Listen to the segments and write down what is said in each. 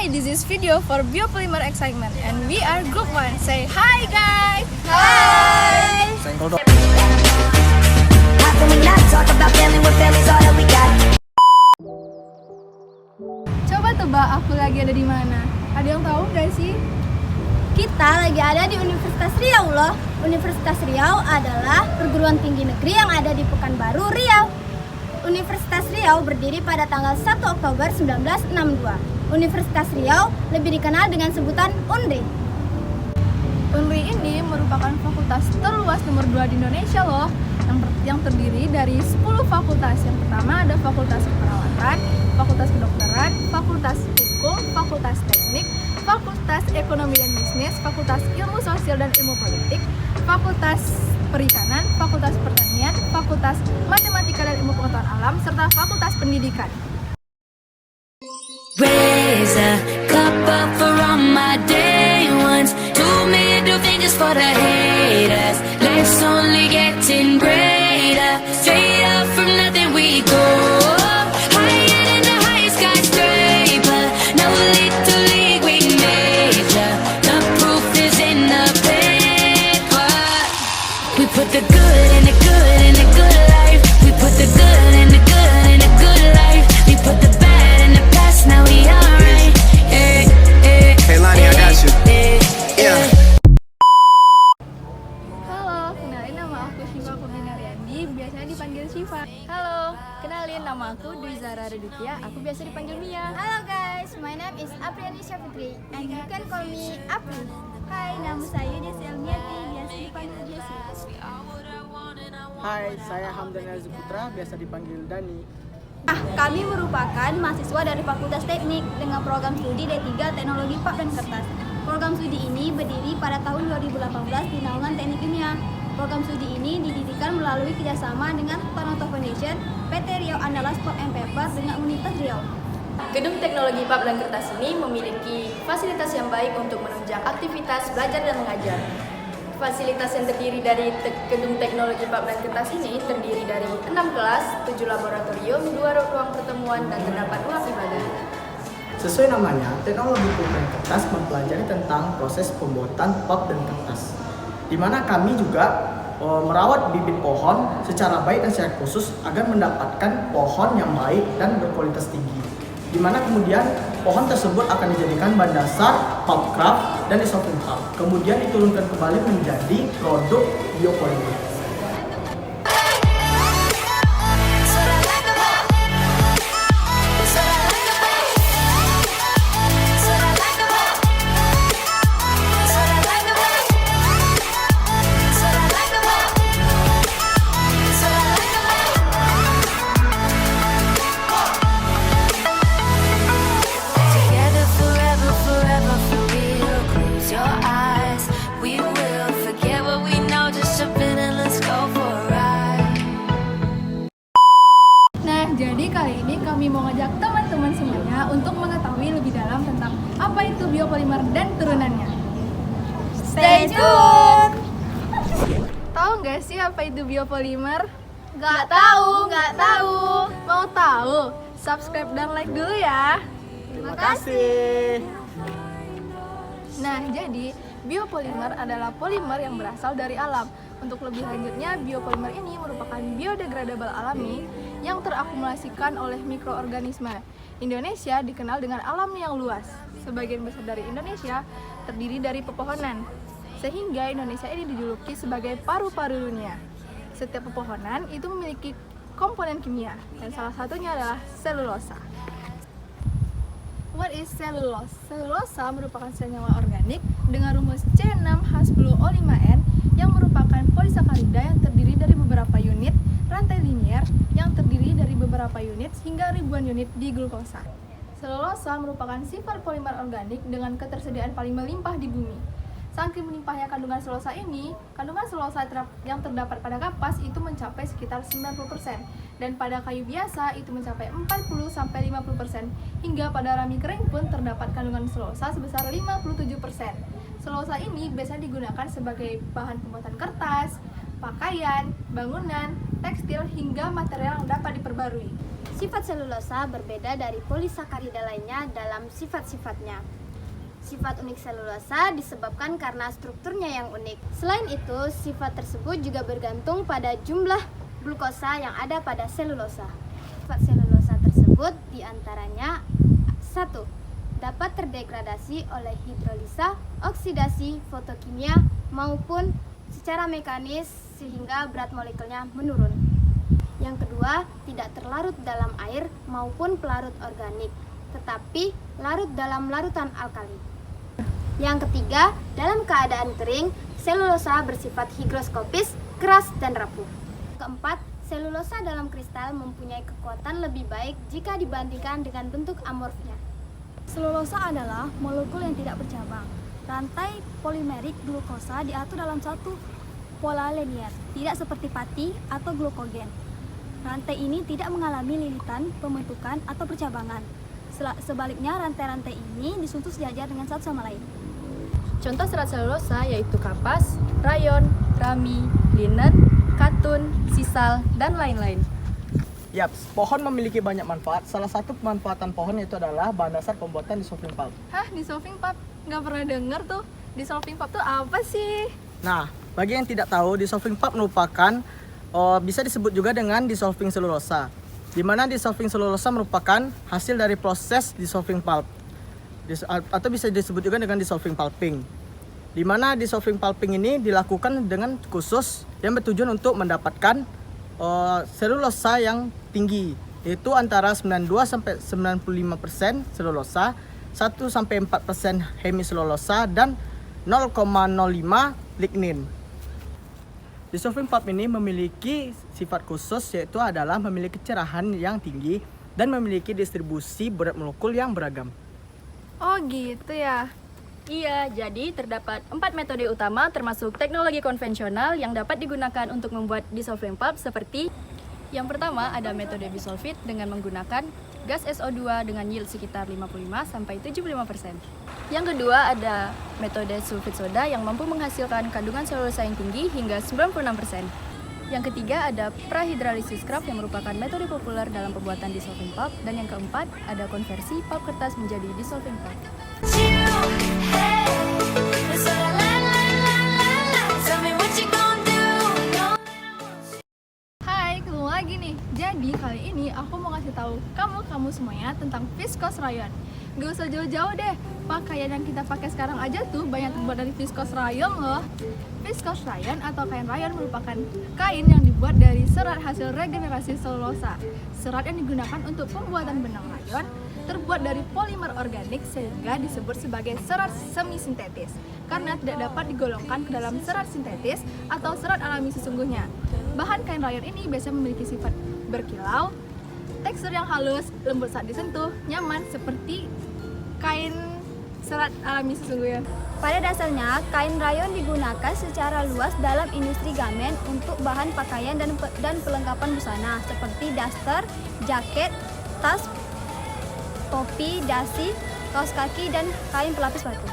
Hi, this is video for Biopolymer Excitement and we are group 1. Say hi guys! Hi! How can we not talk about family when family's all that we got? Coba tebak aku lagi ada di mana? Ada yang tahu gak sih? Kita lagi ada di Universitas Riau loh. Universitas Riau adalah perguruan tinggi negeri yang ada di Pekanbaru, Riau. Universitas Riau berdiri pada tanggal 1 Oktober 1962. Universitas Riau lebih dikenal dengan sebutan UNRI. UNRI ini merupakan fakultas terluas nomor 2 di Indonesia loh, yang terdiri dari 10 fakultas. Yang pertama ada Fakultas Keperawatan, Fakultas Kedokteran, Fakultas Hukum, Fakultas Teknik, Fakultas Ekonomi dan Bisnis, Fakultas Ilmu Sosial dan Ilmu Politik, Fakultas Perikanan, Fakultas Pertanian, Fakultas Matematika dan Ilmu Pengetahuan Alam, serta Fakultas Pendidikan. Raise a cup up for all my day ones. 2 middle fingers for the haters. Life's only getting greater. Straight up from nothing we go. Higher than the highest skyscraper. No little league we major. The proof is in the paper. We put the good in the good in the good life. We put the good in the good in the good life. We put the bad in the past, now we alright. Hey Lani, I got you. Yeah. Halo, kenalin nama aku Syifa Kurniaryandi, biasanya dipanggil Syifa. Halo, kenalin nama aku Dwi Zara Reditya, aku biasa dipanggil Mia. Halo guys, my name is Apriani Syafitri and you can call me Apri. Hai, nama saya Jessi Elmiati, biasa dipanggil Jessi. Hai, saya Hamdan Yazid Putra, biasa dipanggil Dani. Kami merupakan mahasiswa dari Fakultas Teknik dengan program studi D3 Teknologi Pap dan Kertas. Program studi ini berdiri pada tahun 2018 di naungan Teknik Kimia. Program studi ini didirikan melalui kerjasama dengan Tanoto Foundation, PT Riau Andalas Pulp and Paper dengan Universitas Riau. Gedung Teknologi Pap dan Kertas ini memiliki fasilitas yang baik untuk menunjang aktivitas belajar dan mengajar. Fasilitas yang terdiri dari Gedung Teknologi Pap dan Kertas ini terdiri dari 6 kelas, 7 laboratorium, 2 ruang pertemuan, dan terdapat ruang ibadah. Sesuai namanya, teknologi pulp dan kertas mempelajari tentang proses pembuatan pulp dan kertas, di mana kami juga merawat bibit pohon secara baik dan secara khusus agar mendapatkan pohon yang baik dan berkualitas tinggi, di mana kemudian pohon tersebut akan dijadikan bahan dasar pulp kraft dan isoprene pulp, kemudian diturunkan kembali menjadi produk biopolimer. Together forever, forever for real. Close your eyes. We will forget what we know. Just jump in and let's go for a ride. Nah, jadi kali ini kami mau ngajak teman-teman semuanya untuk mengetahui lebih dalam tentang apa itu biopolimer dan turunannya. Stay tune! Tahu nggak sih apa itu biopolimer? Gak tahu, gak tahu. Mau tahu? Subscribe dan like dulu ya. Terima kasih. Nah, jadi biopolimer adalah polimer yang berasal dari alam. Untuk lebih lanjutnya, biopolimer ini merupakan biodegradable alami yang terakumulasikan oleh mikroorganisme. Indonesia dikenal dengan alam yang luas. Sebagian besar dari Indonesia terdiri dari pepohonan, sehingga Indonesia ini dijuluki sebagai paru-paru dunia. Setiap pepohonan itu memiliki komponen kimia, dan salah satunya adalah selulosa. What is cellulose? Selulosa merupakan senyawa organik dengan rumus C6H10O5N yang merupakan polisakarida yang terdiri dari beberapa unit rantai linier yang terdiri dari beberapa unit hingga ribuan unit di glukosa. Selulosa merupakan sifat polimer organik dengan ketersediaan paling melimpah di bumi. Saking melimpahnya kandungan selulosa ini, kandungan selulosa yang terdapat pada kapas itu mencapai sekitar 90%, dan pada kayu biasa itu mencapai 40-50%, hingga pada rami kering pun terdapat kandungan selulosa sebesar 57%. Selulosa ini biasanya digunakan sebagai bahan pembuatan kertas, pakaian, bangunan, tekstil, hingga material yang dapat diperbarui. Sifat selulosa berbeda dari polisakarida lainnya dalam sifat-sifatnya. Sifat unik selulosa disebabkan karena strukturnya yang unik. Selain itu, sifat tersebut juga bergantung pada jumlah glukosa yang ada pada selulosa. Sifat selulosa tersebut diantaranya 1. Dapat terdegradasi oleh hidrolisa, oksidasi, fotokimia, maupun secara mekanis sehingga berat molekulnya menurun. Yang kedua, tidak terlarut dalam air maupun pelarut organik, tetapi larut dalam larutan alkali. Yang ketiga, dalam keadaan kering, selulosa bersifat higroskopis, keras, dan rapuh. Keempat, selulosa dalam kristal mempunyai kekuatan lebih baik jika dibandingkan dengan bentuk amorfnya. Selulosa adalah molekul yang tidak bercabang. Rantai polimerik glukosa diatur dalam satu pola linier, tidak seperti pati atau glukogen. Rantai ini tidak mengalami lilitan, pembentukan, atau percabangan. Sebaliknya, rantai-rantai ini disusun sejajar dengan satu sama lain. Contoh serat selulosa yaitu kapas, rayon, rami, linen, katun, sisal, dan lain-lain. Yap, pohon memiliki banyak manfaat. Salah satu pemanfaatan pohon itu adalah bahan dasar pembuatan dissolving pulp. Hah, dissolving pulp? Nggak pernah denger tuh. Dissolving pulp tuh apa sih? Nah, bagi yang tidak tahu, dissolving pulp merupakan bisa disebut juga dengan dissolving selulosa, di mana dissolving selulosa merupakan hasil dari proses dissolving pulp, atau bisa disebut juga dengan dissolving pulping, di mana dissolving pulping ini dilakukan dengan khusus yang bertujuan untuk mendapatkan selulosa yang tinggi, yaitu antara 92-95% selulosa, 1-4% hemiselulosa, dan 0,05 lignin. Dissolving pulp ini memiliki sifat khusus, yaitu adalah memiliki kecerahan yang tinggi dan memiliki distribusi berat molekul yang beragam. Oh gitu ya. Iya, jadi terdapat 4 metode utama termasuk teknologi konvensional yang dapat digunakan untuk membuat dissolving pulp seperti yang pertama ada metode bisulfit dengan menggunakan gas SO2 dengan yield sekitar 55-75%. Yang kedua ada metode sulfit soda yang mampu menghasilkan kandungan selulosa yang tinggi hingga 96%. Yang ketiga ada prahidralisis kraft yang merupakan metode populer dalam pembuatan dissolving pulp. Dan yang keempat ada konversi pulp kertas menjadi dissolving pulp. Hai, ketemu lagi nih. Jadi kali ini aku mau kasih tahu kamu semuanya tentang viscose rayon. Gak usah jauh-jauh deh, pakaian yang kita pakai sekarang aja tuh banyak terbuat dari viscose rayon loh. Viscose rayon atau kain rayon merupakan kain yang dibuat dari serat hasil regenerasi selulosa. Serat yang digunakan untuk pembuatan benang rayon terbuat dari polimer organik sehingga disebut sebagai serat semi-sintetis karena tidak dapat digolongkan ke dalam serat sintetis atau serat alami sesungguhnya. Bahan kain rayon ini biasanya memiliki sifat berkilau, tekstur yang halus, lembut saat disentuh, nyaman seperti kain serat alami sesungguhnya. Pada dasarnya, kain rayon digunakan secara luas dalam industri garmen untuk bahan pakaian dan perlengkapan busana seperti daster, jaket, tas, topi, dasi, kaos kaki, dan kain pelapis batu.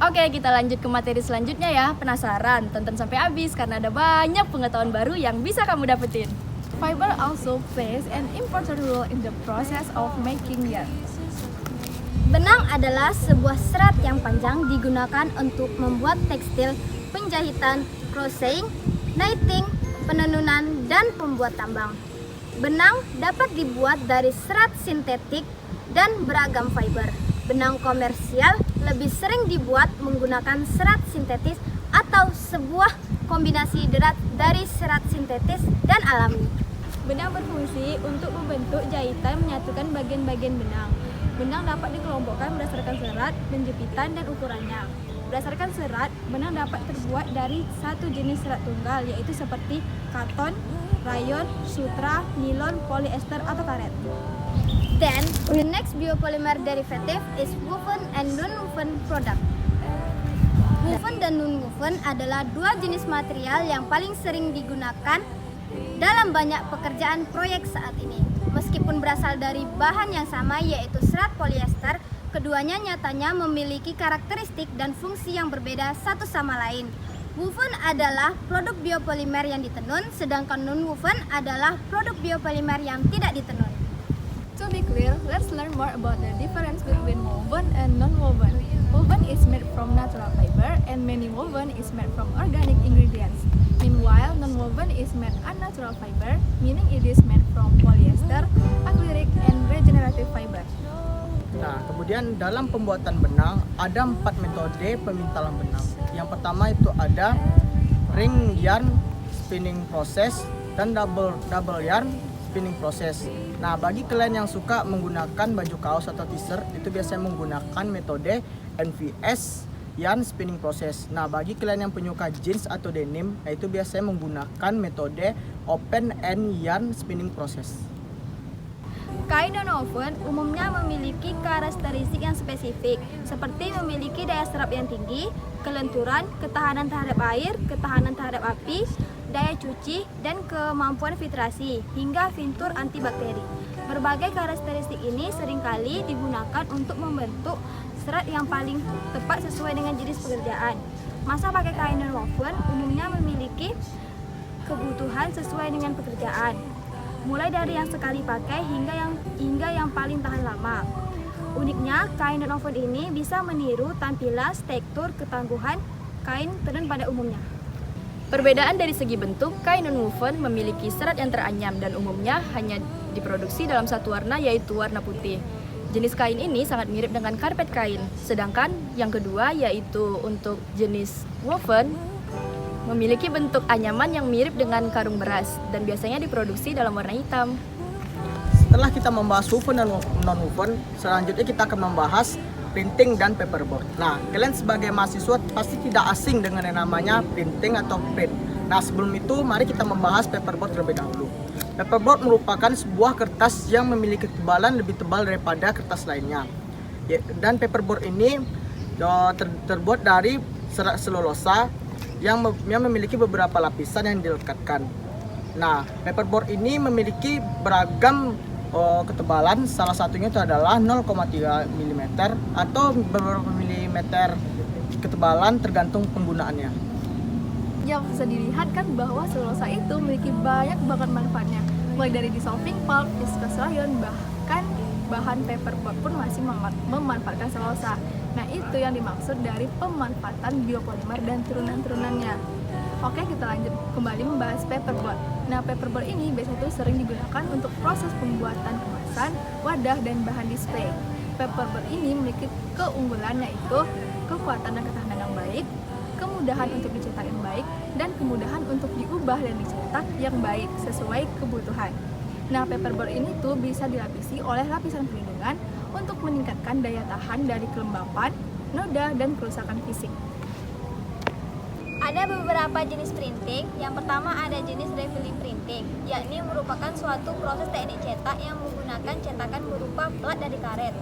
Oke, kita lanjut ke materi selanjutnya ya. Penasaran? Tonton sampai habis karena ada banyak pengetahuan baru yang bisa kamu dapetin. Fiber also plays an important role in the process of making yarn. Benang adalah sebuah serat yang panjang digunakan untuk membuat tekstil, penjahitan, crocheting, knitting, penenunan, dan pembuat tambang. Benang dapat dibuat dari serat sintetik dan beragam fiber. Benang komersial lebih sering dibuat menggunakan serat sintetis atau sebuah kombinasi dari serat sintetis dan alami. Benang berfungsi untuk membentuk jahitan menyatukan bagian-bagian benang. Benang dapat dikelompokkan berdasarkan serat, penjepitan, dan ukurannya. Berdasarkan serat, benang dapat terbuat dari satu jenis serat tunggal, yaitu seperti katon, rayon, sutra, nilon, polyester, atau karet. Then, the next biopolymer derivative is woven and non-woven product. Woven dan non-woven adalah dua jenis material yang paling sering digunakan dalam banyak pekerjaan proyek saat ini. Meskipun berasal dari bahan yang sama yaitu serat polyester, keduanya nyatanya memiliki karakteristik dan fungsi yang berbeda satu sama lain. Woven adalah produk biopolimer yang ditenun, sedangkan non-woven adalah produk biopolimer yang tidak ditenun. To be clear, let's learn more about the difference between woven and non-woven. Woven is made from natural fiber and many woven is made from organic ingredients. Meanwhile, non-woven is made unnatural fiber, meaning it is made from polyester, acrylic, and regenerative fiber. Nah, kemudian dalam pembuatan benang ada 4 metode pemintalan benang. Yang pertama itu ada ring yarn spinning process dan double yarn spinning process. Nah, bagi kalian yang suka menggunakan baju kaos atau t-shirt itu biasanya menggunakan metode NVS yarn spinning process. Nah, bagi kalian yang penyuka jeans atau denim, itu biasanya menggunakan metode open end yarn spinning process. Kain non-woven umumnya memiliki karakteristik yang spesifik, seperti memiliki daya serap yang tinggi, kelenturan, ketahanan terhadap air, ketahanan terhadap api, daya cuci, dan kemampuan filtrasi, hingga fitur antibakteri. Berbagai karakteristik ini seringkali digunakan untuk membentuk serat yang paling tepat sesuai dengan jenis pekerjaan. Masa pakai kain non-woven umumnya memiliki kebutuhan sesuai dengan pekerjaan, mulai dari yang sekali pakai hingga yang paling tahan lama. Uniknya, kain non-woven ini bisa meniru tampilan, tekstur, ketangguhan kain tenun pada umumnya. Perbedaan dari segi bentuk, kain non-woven memiliki serat yang teranyam dan umumnya hanya diproduksi dalam satu warna, yaitu warna putih. Jenis kain ini sangat mirip dengan karpet kain. Sedangkan yang kedua yaitu untuk jenis woven memiliki bentuk anyaman yang mirip dengan karung beras dan biasanya diproduksi dalam warna hitam. Setelah kita membahas woven dan non-woven, selanjutnya kita akan membahas printing dan paperboard. Nah, kalian sebagai mahasiswa pasti tidak asing dengan yang namanya printing atau print. Nah, sebelum itu mari kita membahas paperboard terlebih dahulu. Paperboard merupakan sebuah kertas yang memiliki ketebalan lebih tebal daripada kertas lainnya. Dan paperboard ini terbuat dari serat selulosa yang memiliki beberapa lapisan yang dilekatkan. Nah, paperboard ini memiliki beragam ketebalan, salah satunya itu adalah 0,3 mm atau beberapa milimeter ketebalan tergantung penggunaannya. Yang bisa dilihat kan bahwa selulosa itu memiliki banyak banget manfaatnya, mulai dari dissolving pulp, viscose rayon, bahkan bahan paperboard pun masih memanfaatkan selulosa. Nah, itu yang dimaksud dari pemanfaatan biopolimer dan turunan-turunannya. Oke, kita lanjut kembali membahas paperboard. Nah, paperboard ini biasanya sering digunakan untuk proses pembuatan kemasan, wadah, dan bahan display. Paperboard ini memiliki keunggulan yaitu kekuatan dan ketahanan yang baik, kemudahan untuk dicetak yang baik, dan kemudahan untuk diubah dan dicetak yang baik sesuai kebutuhan. Nah, paperboard ini tuh bisa dilapisi oleh lapisan perlindungan untuk meningkatkan daya tahan dari kelembapan, noda, dan kerusakan fisik. Ada beberapa jenis printing. Yang pertama ada jenis refilling printing, yakni merupakan suatu proses teknik cetak yang menggunakan cetakan berupa plat dari karet.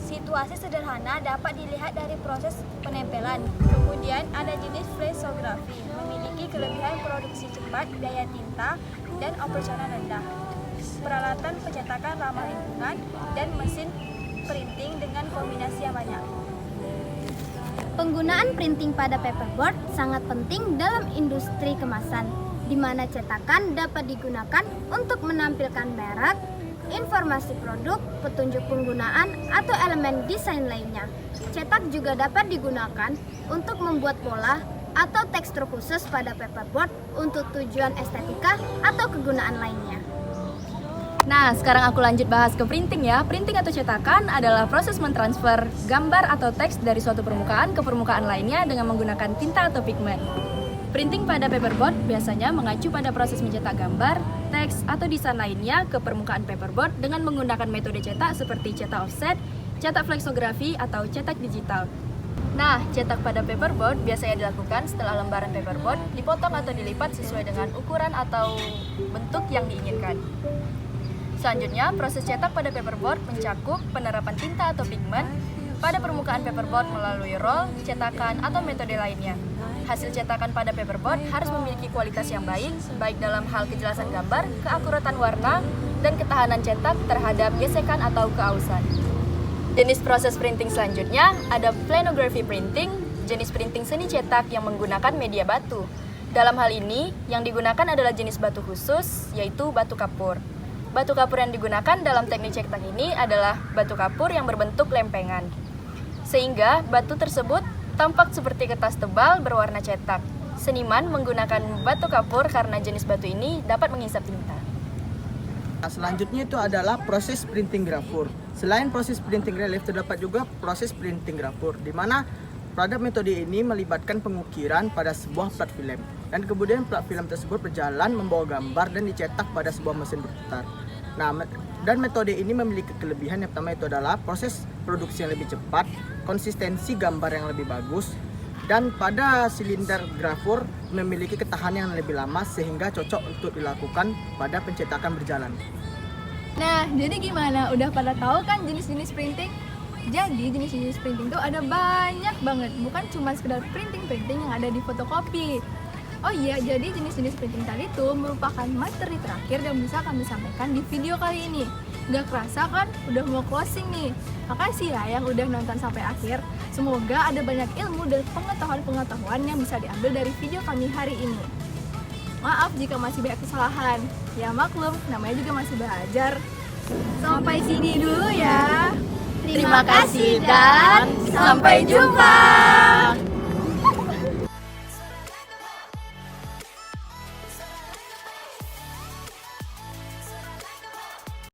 Situasi sederhana dapat dilihat dari proses penempelan. Kemudian ada jenis flexisografi, memiliki kelebihan produksi cepat, daya tinta, dan operasional rendah. Peralatan pencetakan ramah lingkungan dan mesin printing dengan kombinasi yang banyak. Penggunaan printing pada paperboard sangat penting dalam industri kemasan, di mana cetakan dapat digunakan untuk menampilkan merek, informasi produk, petunjuk penggunaan, atau elemen desain lainnya. Cetak juga dapat digunakan untuk membuat pola atau tekstur khusus pada paperboard untuk tujuan estetika atau kegunaan lainnya. Nah, sekarang aku lanjut bahas ke printing ya. Printing atau cetakan adalah proses mentransfer gambar atau teks dari suatu permukaan ke permukaan lainnya dengan menggunakan tinta atau pigmen. Printing pada paperboard biasanya mengacu pada proses mencetak gambar, teks, atau desain lainnya ke permukaan paperboard dengan menggunakan metode cetak seperti cetak offset, cetak flexografi, atau cetak digital. Nah, cetak pada paperboard biasanya dilakukan setelah lembaran paperboard dipotong atau dilipat sesuai dengan ukuran atau bentuk yang diinginkan. Selanjutnya, proses cetak pada paperboard mencakup penerapan tinta atau pigmen, pada permukaan paperboard melalui roll, cetakan, atau metode lainnya. Hasil cetakan pada paperboard harus memiliki kualitas yang baik dalam hal kejelasan gambar, keakuratan warna, dan ketahanan cetak terhadap gesekan atau keausan. Jenis proses printing selanjutnya ada plenography printing, jenis printing seni cetak yang menggunakan media batu. Dalam hal ini, yang digunakan adalah jenis batu khusus, yaitu batu kapur. Batu kapur yang digunakan dalam teknik cetak ini adalah batu kapur yang berbentuk lempengan. Sehingga batu tersebut tampak seperti kertas tebal berwarna cetak. Seniman menggunakan batu kapur karena jenis batu ini dapat menghisap tinta. Nah, selanjutnya itu adalah proses printing grafur. Selain proses printing relief, terdapat juga proses printing grafur, di mana pada metode ini melibatkan pengukiran pada sebuah plat film. Dan kemudian plat film tersebut berjalan membawa gambar dan dicetak pada sebuah mesin berputar. Nah, dan metode ini memiliki kelebihan. Yang pertama itu adalah proses produksi yang lebih cepat, konsistensi gambar yang lebih bagus, dan pada silinder grafur memiliki ketahanan yang lebih lama sehingga cocok untuk dilakukan pada pencetakan berjalan. Nah, jadi gimana? Udah pada tahu kan jenis-jenis printing? Jadi jenis-jenis printing itu ada banyak banget, bukan cuma sekedar printing-printing yang ada di fotokopi. Oh iya, jadi jenis-jenis printing tadi itu merupakan materi terakhir yang bisa kami sampaikan di video kali ini. Gak kerasa kan, udah mau closing nih. Makasih ya yang udah nonton sampai akhir. Semoga ada banyak ilmu dan pengetahuan yang bisa diambil dari video kami hari ini. Maaf jika masih banyak kesalahan. Ya maklum, namanya juga masih belajar. Sampai sini dulu ya. Terima kasih dan sampai jumpa.